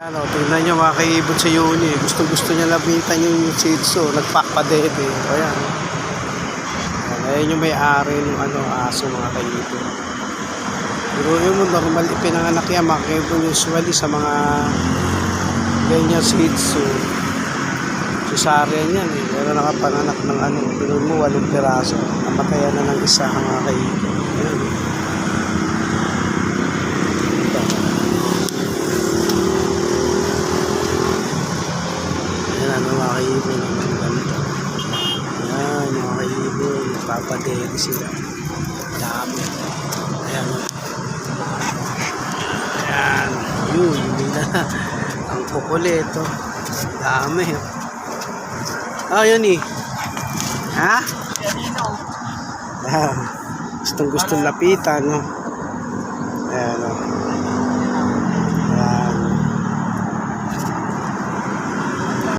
Ano, tingnan nyo mga kaibon sa Uni. Gusto niya lapitan yung Shih Tzu. Nagpakpadede. Ayan. Ayan yung may-ari ng aso mga kaibon. Pero yun mo, normal ipinanganak yan mga kaibon usually sa mga ganyan Shih Tzu. Cesarean yan eh. Pero nakapanganak ng pero mo 8 piraso. Napatayan na ng isa mga kaibon. Ayan. Mga kaibon naman ganito. Ayan mga kaibon, napapadede sila. Dami. Ayan. Ayan. Yun, hindi na. Ang kukulit. Dami. Yun eh. Ha? Ayan. Gustong lapitan. No? Ayan.